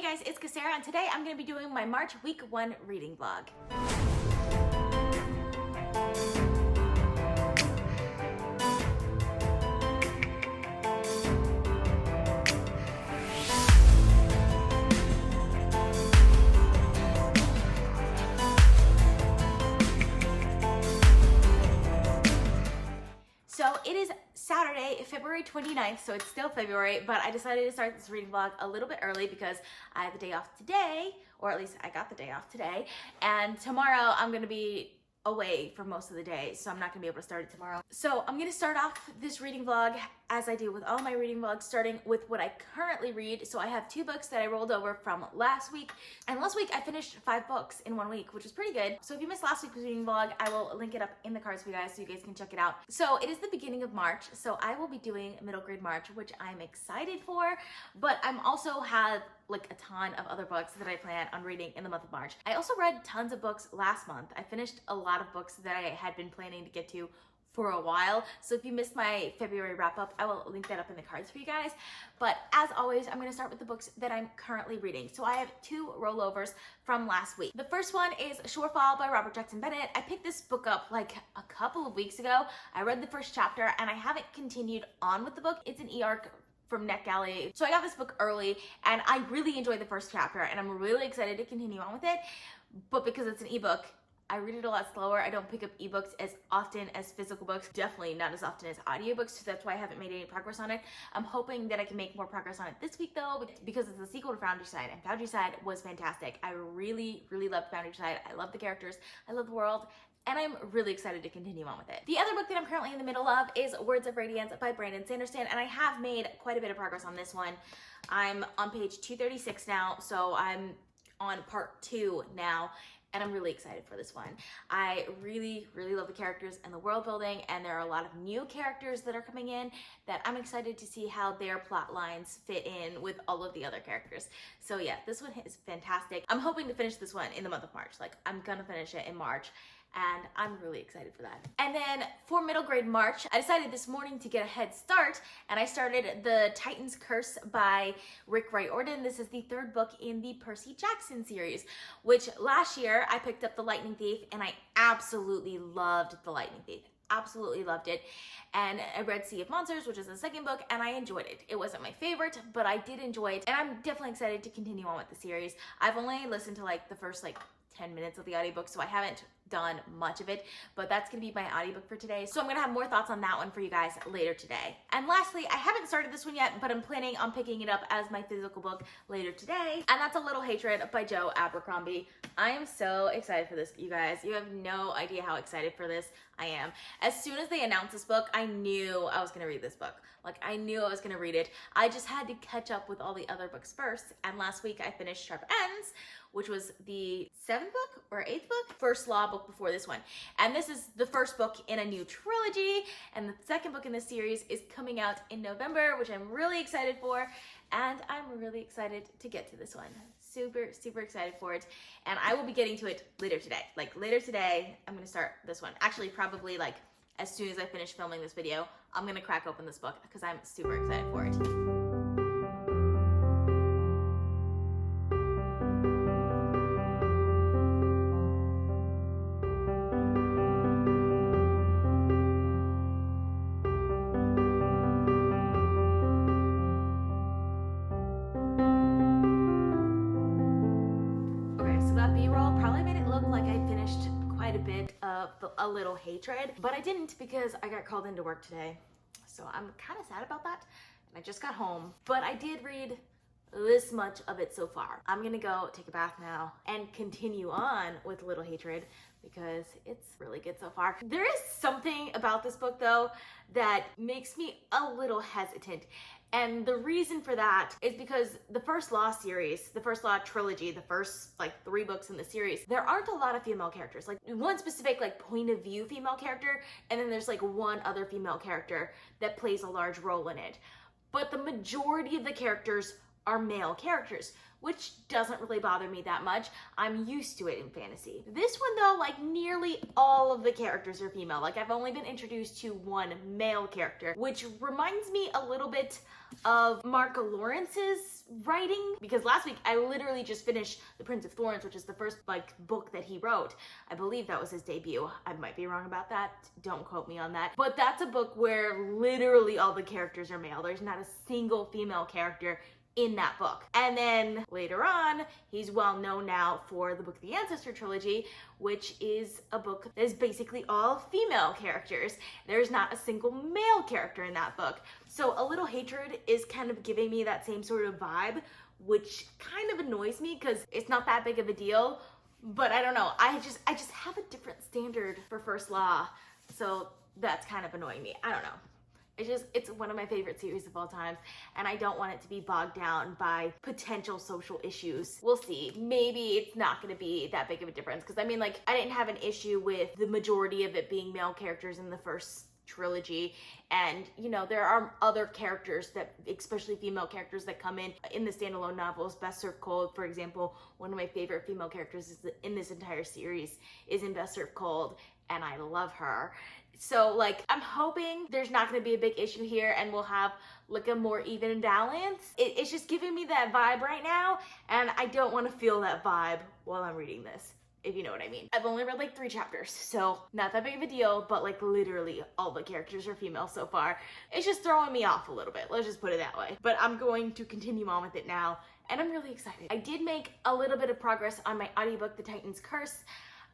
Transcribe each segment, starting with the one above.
guys, it's Cassera, and today I'm going to be doing my March week 1 reading vlog. So it is Saturday, February 29th, so it's still February, but I decided to start this reading vlog a little bit early because I have the day off today, or at least I got the day off today, and tomorrow I'm going to be away for most of the day, so I'm not going to be able to start it tomorrow. So I'm going to start off this reading vlog as I do with all my reading vlogs, starting with what I currently read. So I have 2 books that I rolled over from last week, and last week I finished 5 books in 1 week, which is pretty good. So if you missed last week's reading vlog, I will link it up in the cards for you guys so you guys can check it out. So it is the beginning of March, so I will be doing middle grade March, which I'm excited for, but I'm also have like a ton of other books that I plan on reading in the month of March. I also read tons of books last month. I finished a lot of books that I had been planning to get to for a while. So if you missed my February wrap up, I will link that up in the cards for you guys. But as always, I'm gonna start with the books that I'm currently reading. So I have 2 rollovers from last week. The first one is Shorefall by Robert Jackson Bennett. I picked this book up like a couple of weeks ago. I read the first chapter and I haven't continued on with the book. It's an e-arc from NetGalley. So I got this book early and I really enjoyed the first chapter and I'm really excited to continue on with it. But because it's an ebook, I read it a lot slower. I don't pick up ebooks as often as physical books, definitely not as often as audiobooks, so that's why I haven't made any progress on it. I'm hoping that I can make more progress on it this week though, because it's the sequel to Founderside, and Founderside was fantastic. I really loved Founderside. I love the characters, I love the world, and I'm really excited to continue on with it. The other book that I'm currently in the middle of is Words of Radiance by Sanderson, and I have made quite a bit of progress on this one. I'm on page 236 now, so I'm on part 2 now, and I'm really excited for this one. I really love the characters and the world building, and there are a lot of new characters that are coming in that I'm excited to see how their plot lines fit in with all of the other characters. So yeah, this one is fantastic. I'm hoping to finish this one in the month of March. Like, I'm gonna finish it in March, and I'm really excited for that. And then for middle grade March, I decided this morning to get a head start, and I started The Titan's Curse by Riordan. This is the 3rd book in the Percy Jackson series, which last year I picked up The Lightning Thief, and I absolutely loved The Lightning Thief. Absolutely loved it. And I read Sea of Monsters, which is the 2nd book, and I enjoyed it. It wasn't my favorite, but I did enjoy it, and I'm definitely excited to continue on with the series. I've only listened to like the first 10 minutes of the audiobook, so I haven't done much of it, but that's gonna be my audiobook for today. So I'm gonna have more thoughts on that one for you guys later today. And lastly, I haven't started this one yet, but I'm planning on picking it up as my physical book later today, and that's A Little Hatred by Joe Abercrombie. I am so excited for this, you guys. You have no idea how excited for this I am. As soon as they announced this book, I knew I was gonna read this book. Like, I knew I was gonna read it. I just had to catch up with all the other books first, and last week I finished Sharp Ends, which was the 7th book or 8th book, first law book before this one. And this is the first book in a new trilogy, and the 2nd book in this series is coming out in November, which I'm really excited for, and I'm really excited to get to this one. Super excited for it, and I will be getting to it later today. Like, later today, I'm gonna start this one. Actually, probably like as soon as I finish filming this video, I'm gonna crack open this book because I'm super excited for it. A bit of A Little Hatred, but I didn't because I got called into work today, so I'm kind of sad about that, and I just got home, but I did read this much of it so far. I'm gonna go take a bath now and continue on with Little Hatred because it's really good so far. There is something about this book though that makes me a little hesitant, and the reason for that is because the First Law series, the First Law trilogy, the first 3 books in the series, there aren't a lot of female characters. Like, one specific point of view female character, and then there's one other female character that plays a large role in it. But the majority of the characters are male characters, which doesn't really bother me that much. I'm used to it in fantasy. This one though, nearly all of the characters are female. I've only been introduced to 1 male character, which reminds me a little bit of Mark Lawrence's writing, because last week I literally just finished The Prince of Thorns, which is the first like book that he wrote. I believe that was his debut. I might be wrong about that. Don't quote me on that. But that's a book where literally all the characters are male. There's not a single female character in that book. And then later on, he's well known now for the Book of the Ancestor trilogy, which is a book that is basically all female characters. There's not a single male character in that book. So A Little Hatred is kind of giving me that same sort of vibe, which kind of annoys me because it's not that big of a deal. But I don't know, I just have a different standard for First Law. So that's kind of annoying me. I don't know. It's one of my favorite series of all time, and I don't want it to be bogged down by potential social issues. We'll see. Maybe it's not going to be that big of a difference, because I mean, like, I didn't have an issue with the majority of it being male characters in the first trilogy, and you know, there are other characters that, especially female characters, that come in the standalone novels. Best Served Cold, for example, one of my favorite female characters in this entire series is in Best Served Cold, and I love her. So like, I'm hoping there's not going to be a big issue here and we'll have like a more even balance. It's just giving me that vibe right now, and I don't want to feel that vibe while I'm reading this, if you know what I mean. I've only read like 3 chapters, so not that big of a deal, but like literally all the characters are female so far. It's just throwing me off a little bit, let's just put it that way. But I'm going to continue on with it now, and I'm really excited. I did make a little bit of progress on my audiobook, The Titan's Curse.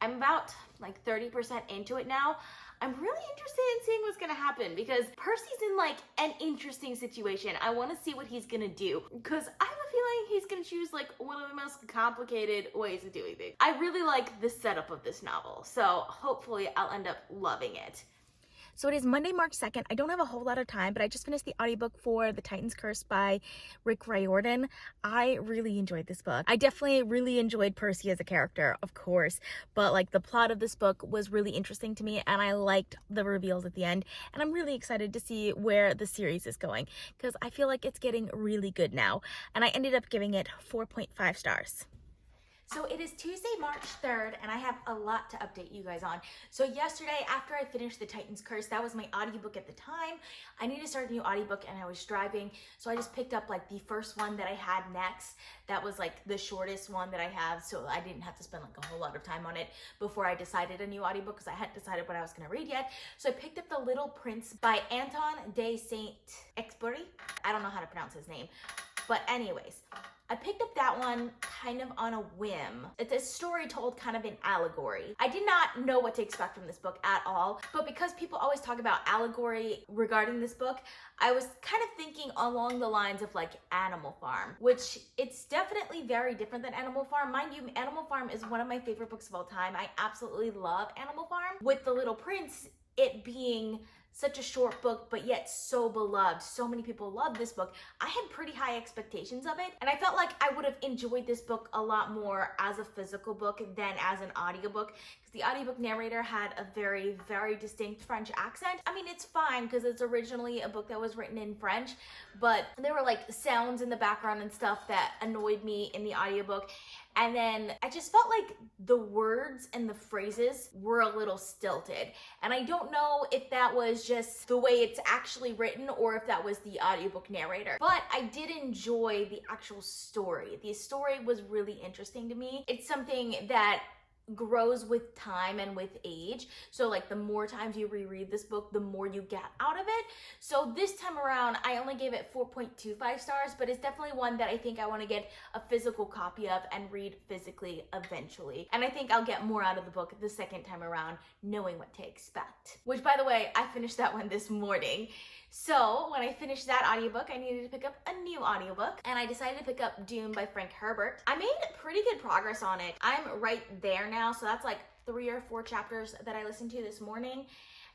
I'm about like 30% into it now. I'm really interested in seeing what's gonna happen, because Percy's in like an interesting situation. I wanna see what he's gonna do, because I have a feeling he's gonna choose like one of the most complicated ways of doing things. I really like the setup of this novel, so hopefully I'll end up loving it. So it is Monday, March 2nd. I don't have a whole lot of time, but I just finished the audiobook for The Titan's Curse by Riordan. I really enjoyed this book. I definitely really enjoyed Percy as a character, of course, but like the plot of this book was really interesting to me, and I liked the reveals at the end, and I'm really excited to see where the series is going, because I feel like it's getting really good now, and I ended up giving it 4.5 stars. So it is Tuesday, March 3rd, and I have a lot to update you guys on. So yesterday, after I finished The Titan's Curse, that was my audiobook at the time. I needed to start a new audiobook, and I was driving, so I just picked up like the first one that I had next. That was like the shortest one that I have, so I didn't have to spend like a whole lot of time on it before I decided a new audiobook, because I hadn't decided what I was going to read yet. So I picked up The Little Prince by Antoine de Saint-Exupery. I don't know how to pronounce his name, but anyways, I picked up that one kind of on a whim. It's a story told kind of in allegory. I did not know what to expect from this book at all, but because people always talk about allegory regarding this book, I was kind of thinking along the lines of like Animal Farm, which it's definitely very different than Animal Farm. Mind you, Animal Farm is one of my favorite books of all time. I absolutely love Animal Farm. With The Little Prince, it being such a short book, but yet so beloved. So many people love this book. I had pretty high expectations of it, and I felt like I would have enjoyed this book a lot more as a physical book than as an audiobook, because the audiobook narrator had a very, very distinct French accent. I mean, it's fine because it's originally a book that was written in French, but there were like sounds in the background and stuff that annoyed me in the audiobook. And then I just felt like the words and the phrases were a little stilted. And I don't know if that was just the way it's actually written or if that was the audiobook narrator. But I did enjoy the actual story. The story was really interesting to me. It's something that grows with time and with age. So like the more times you reread this book, the more you get out of it. So this time around, I only gave it 4.25 stars, but it's definitely one that I think I want to get a physical copy of and read physically eventually. And I think I'll get more out of the book the second time around, knowing what to expect. Which, by the way, I finished that one this morning. So when I finished that audiobook, I needed to pick up a new audiobook, and I decided to pick up Dune by Frank Herbert. I made pretty good progress on it. I'm right there now, so that's like 3 or 4 chapters that I listened to this morning.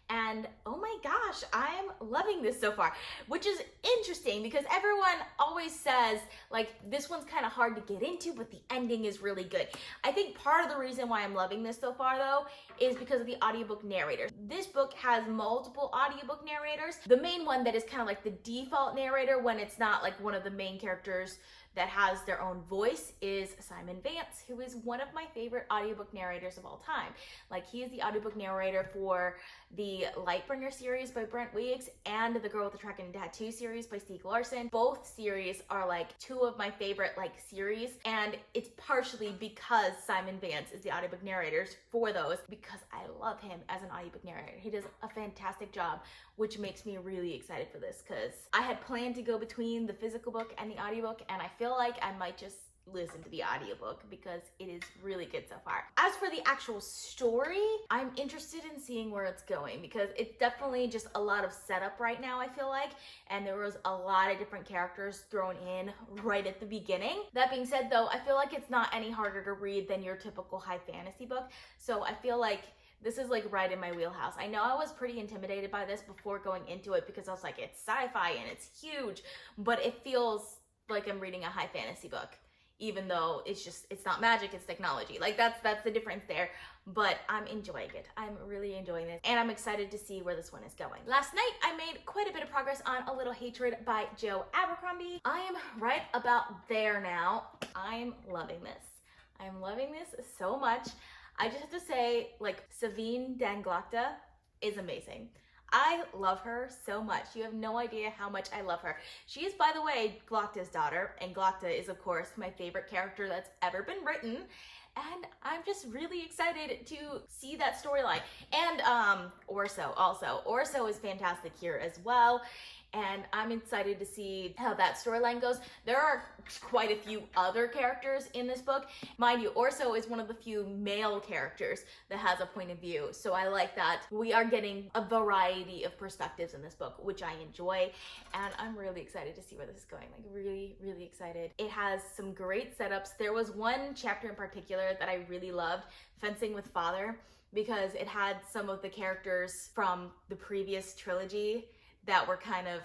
And oh my gosh, I'm loving this so far, which is interesting because everyone always says like this one's kind of hard to get into, but the ending is really good. I think part of the reason why I'm loving this so far though is because of the audiobook narrator. This book has multiple audiobook narrators. The main one that is kind of like the default narrator when it's not like one of the main characters that has their own voice is Simon Vance, who is one of my favorite audiobook narrators of all time. Like, he is the audiobook narrator for the Lightbringer series by Brent Weeks and the Girl with the Dragon Tattoo series by Stieg Larsson. Both series are like two of my favorite like series, and it's partially because Simon Vance is the audiobook narrators for those, because I love him as an audiobook narrator. He does a fantastic job, which makes me really excited for this, because I had planned to go between the physical book and the audiobook, and I feel like I might just listen to the audiobook because it is really good so far. As for the actual story, I'm interested in seeing where it's going, because it's definitely just a lot of setup right now, I feel like, and there was a lot of different characters thrown in right at the beginning. That being said though, I feel like it's not any harder to read than your typical high fantasy book, so I feel like this is like right in my wheelhouse. I know I was pretty intimidated by this before going into it because I was like, it's sci-fi and it's huge, but it feels like I'm reading a high fantasy book, even though it's not magic, it's technology. Like that's the difference there, but I'm enjoying it. I'm really enjoying this, and I'm excited to see where this one is going. Last night, I made quite a bit of progress on A Little Hatred by Joe Abercrombie. I am right about there now. I'm loving this. I'm loving this so much. I just have to say, like, Savine Danglakta is amazing. I love her so much. You have no idea how much I love her. She is, by the way, Glokta's daughter, and Glokta is, of course, my favorite character that's ever been written. And I'm just really excited to see that storyline. And Orso also. Orso is fantastic here as well. And I'm excited to see how that storyline goes. There are quite a few other characters in this book. Mind you, Orso is one of the few male characters that has a point of view. So I like that we are getting a variety of perspectives in this book, which I enjoy. And I'm really excited to see where this is going. Like, really, really excited. It has some great setups. There was one chapter in particular that I really loved, Fencing with Father, because it had some of the characters from the previous trilogy that were kind of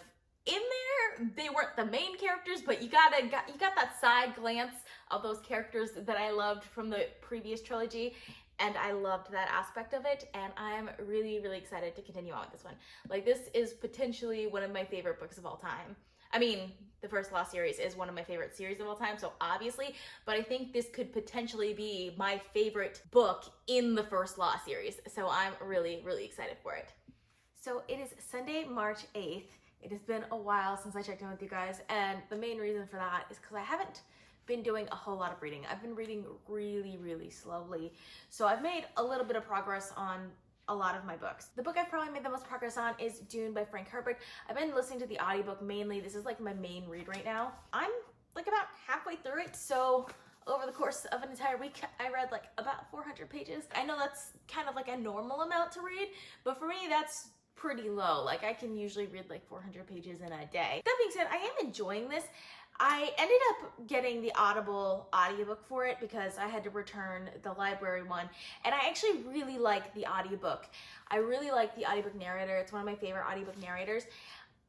in there. They weren't the main characters, but you got that side glance of those characters that I loved from the previous trilogy, and I loved that aspect of it, and I'm really, really excited to continue on with this one. Like, this is potentially one of my favorite books of all time. I mean, the First Law series is one of my favorite series of all time, so obviously, but I think this could potentially be my favorite book in the First Law series, so I'm really, really excited for it. So it is Sunday, March 8th. It has been a while since I checked in with you guys, and the main reason for that is because I haven't been doing a whole lot of reading. I've been reading really, really slowly. So I've made a little bit of progress on a lot of my books. The book I've probably made the most progress on is Dune by Frank Herbert. I've been listening to the audiobook mainly. This is like my main read right now. I'm like about halfway through it, so over the course of an entire week, I read like about 400 pages. I know that's kind of like a normal amount to read, but for me, that's pretty low. Like, I can usually read like 400 pages in a day. That being said, I am enjoying this. I ended up getting the Audible audiobook for it because I had to return the library one, and I actually really like the audiobook. I really like the audiobook narrator. It's one of my favorite audiobook narrators.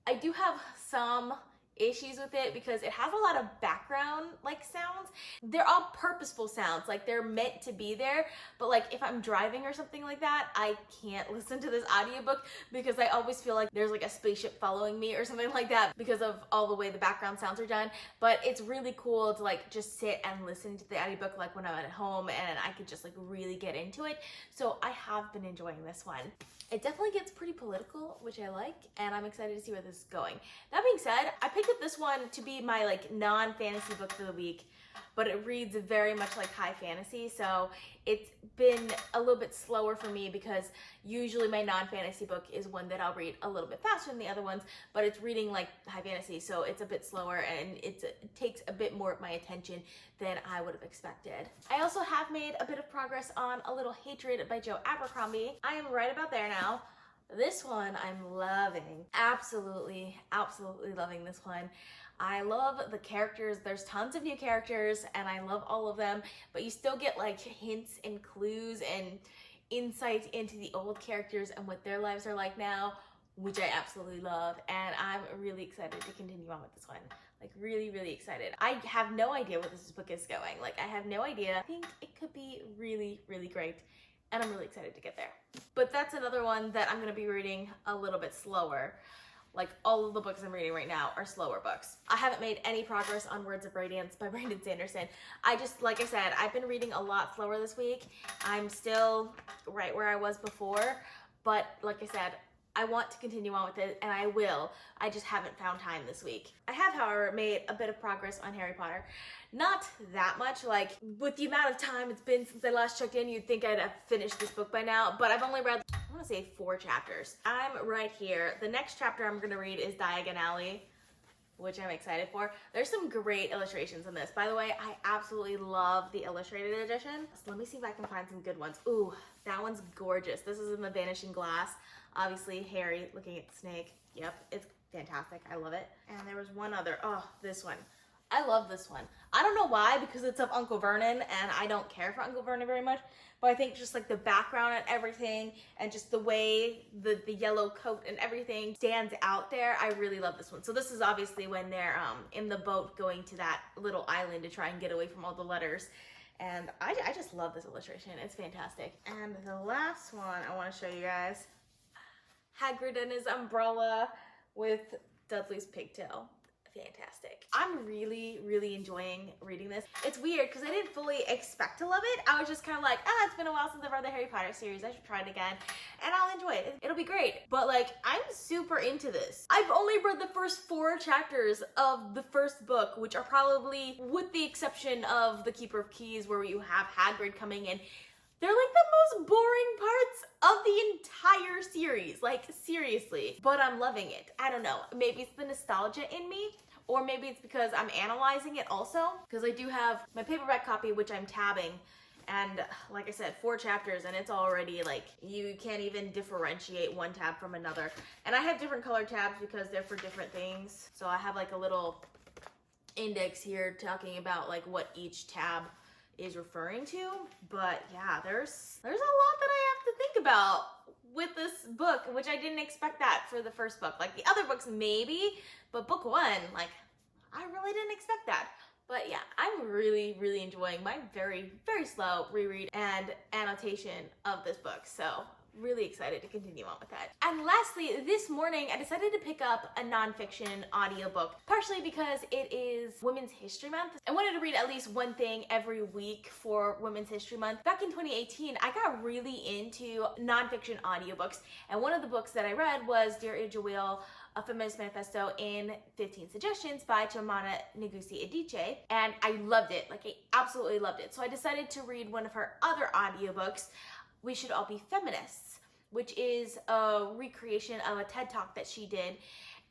I do have some issues with it because it has a lot of background like sounds. They're all purposeful sounds, like they're meant to be there, but like if I'm driving or something like that, I can't listen to this audiobook because I always feel like there's like a spaceship following me or something like that because of all the way the background sounds are done. But it's really cool to like just sit and listen to the audiobook like when I'm at home, and I could just like really get into it. So I have been enjoying this one. It definitely gets pretty political, which I like, and I'm excited to see where this is going. That being said, I picked up this one to be my like non-fantasy book for the week, but it reads very much like high fantasy, so it's been a little bit slower for me because usually my non-fantasy book is one that I'll read a little bit faster than the other ones, but it's reading like high fantasy, so it's a bit slower and it takes a bit more of my attention than I would have expected. I also have made a bit of progress on A Little Hatred by Joe Abercrombie. I am right about there now. This one I'm loving. Absolutely, absolutely loving this one. I love the characters. There's tons of new characters and I love all of them, but you still get like hints and clues and insights into the old characters and what their lives are like now, which I absolutely love. And I'm really excited to continue on with this one. Like really, really excited. I have no idea where this book is going. Like I have no idea. I think it could be really, really great. And I'm really excited to get there. But that's another one that I'm gonna be reading a little bit slower. Like all of the books I'm reading right now are slower books. I haven't made any progress on Words of Radiance by Brandon Sanderson. Like I said, I've been reading a lot slower this week. I'm still right where I was before, but like I said, I want to continue on with it, and I will. I just haven't found time this week. I have, however, made a bit of progress on Harry Potter. Not that much, like with the amount of time it's been since I last checked in, you'd think I'd have finished this book by now, but I've only read, I want to say 4 chapters. I'm right here. The next chapter I'm going to read is Diagon Alley, which I'm excited for. There's some great illustrations in this. By the way, I absolutely love the illustrated edition. So let me see if I can find some good ones. Ooh, that one's gorgeous. This is in the Vanishing Glass. Obviously, Harry looking at the snake. Yep, it's fantastic. I love it. And there was one other. Oh, this one. I love this one. I don't know why, because it's of Uncle Vernon, and I don't care for Uncle Vernon very much, but I think just like the background and everything, and just the way the yellow coat and everything stands out there, I really love this one. So this is obviously when they're in the boat going to that little island to try and get away from all the letters. And I just love this illustration. It's fantastic. And the last one I want to show you guys, Hagrid and his umbrella with Dudley's pigtail. Fantastic. I'm really, really enjoying reading this. It's weird because I didn't fully expect to love it. I was just kind of like, it's been a while since I've read the Harry Potter series. I should try it again and I'll enjoy it. It'll be great. But like, I'm super into this. I've only read the first 4 chapters of the first book, which are probably, with the exception of The Keeper of Keys, where you have Hagrid coming in, they're like the most boring parts of the entire series, like seriously. But I'm loving it. I don't know, maybe it's the nostalgia in me, or maybe it's because I'm analyzing it also, because I do have my paperback copy, which I'm tabbing, and like I said, 4 chapters, and it's already like, you can't even differentiate one tab from another. And I have different color tabs because they're for different things. So I have like a little index here talking about like what each tab is referring to. But yeah, there's a lot that I have to think about with this book, which I didn't expect that for the first book. Like the other books maybe, but book 1, like I really didn't expect that. But yeah, I'm really, really enjoying my very, very slow reread and annotation of this book. So really excited to continue on with that. And lastly, this morning I decided to pick up a nonfiction audiobook, partially because it is Women's History Month. I wanted to read at least one thing every week for Women's History Month. Back in 2018, I got really into nonfiction audiobooks, and one of the books that I read was Dear Idjawil, A Feminist Manifesto in 15 Suggestions by Chimamanda Ngozi Adichie, and I loved it. Like, I absolutely loved it. So I decided to read one of her other audiobooks, We Should All Be Feminists, which is a recreation of a TED Talk that she did,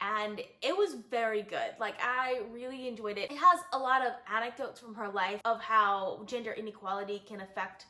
and it was very good. Like, I really enjoyed it. It has a lot of anecdotes from her life of how gender inequality can affect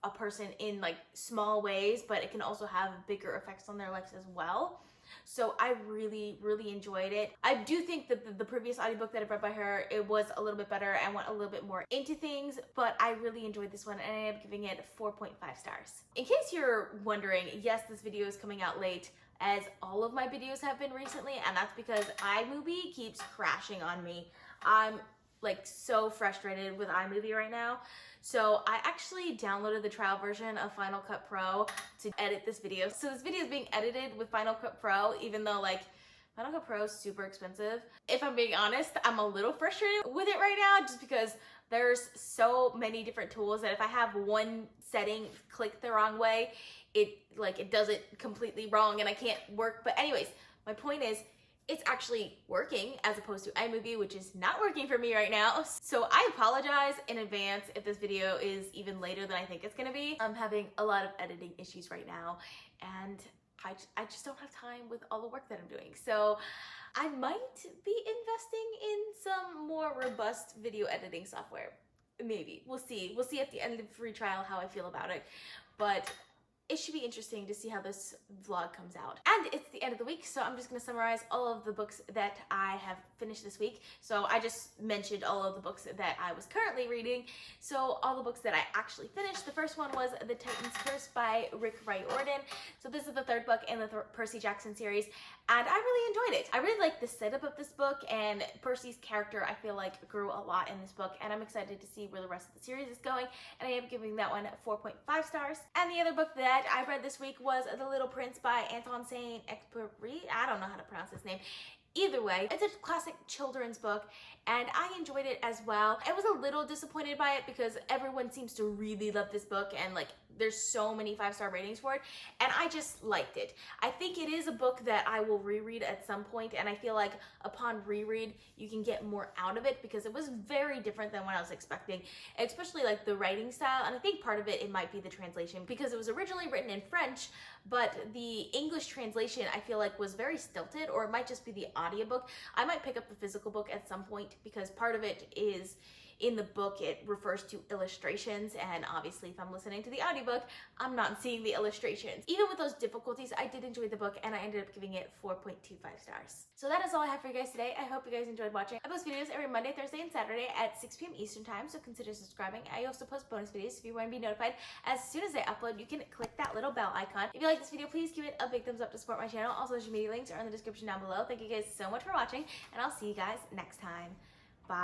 a person in like small ways, but it can also have bigger effects on their lives as well. So I really, really enjoyed it. I do think that the previous audiobook that I've read by her, it was a little bit better and went a little bit more into things, but I really enjoyed this one, and I am giving it 4.5 stars. In case you're wondering, yes, this video is coming out late, as all of my videos have been recently, and that's because iMovie keeps crashing on me. I'm like so frustrated with iMovie right now. So I actually downloaded the trial version of Final Cut Pro to edit this video. So this video is being edited with Final Cut Pro, even though like Final Cut Pro is super expensive. If I'm being honest, I'm a little frustrated with it right now, just because there's so many different tools that if I have one setting clicked the wrong way, it does it completely wrong and I can't work. But anyways, my point is, it's actually working as opposed to iMovie, which is not working for me right now. So I apologize in advance if this video is even later than I think it's gonna be. I'm having a lot of editing issues right now, and I just don't have time with all the work that I'm doing. So I might be investing in some more robust video editing software. Maybe, we'll see. We'll see at the end of the free trial how I feel about it. But it should be interesting to see how this vlog comes out. And it's the end of the week, so I'm just gonna summarize all of the books that I have finished this week. So I just mentioned all of the books that I was currently reading. So all the books that I actually finished, the first one was The Titan's Curse by Riordan. So this is the 3rd book in the Percy Jackson series, and I really enjoyed it. I really like the setup of this book, and Percy's character I feel like grew a lot in this book, and I'm excited to see where the rest of the series is going, and I am giving that one 4.5 stars. And the other book that I read this week was The Little Prince by Antoine Saint-Exupery. I don't know how to pronounce his name. Either way, it's a classic children's book, and I enjoyed it as well. I was a little disappointed by it because everyone seems to really love this book, and like there's so many 5-star ratings for it, and I just liked it. I think it is a book that I will reread at some point, and I feel like upon reread you can get more out of it because it was very different than what I was expecting, especially like the writing style, and I think part of it might be the translation because it was originally written in French, but the English translation I feel like was very stilted, or it might just be the audiobook. I might pick up the physical book at some point because part of it is in the book, it refers to illustrations, and obviously if I'm listening to the audiobook, I'm not seeing the illustrations. Even with those difficulties, I did enjoy the book, and I ended up giving it 4.25 stars. So that is all I have for you guys today. I hope you guys enjoyed watching. I post videos every Monday, Thursday, and Saturday at 6 p.m. Eastern time, so consider subscribing. I also post bonus videos, so if you want to be notified as soon as I upload, you can click that little bell icon. If you like this video, please give it a big thumbs up to support my channel. All social media links are in the description down below. Thank you guys so much for watching, and I'll see you guys next time. Bye.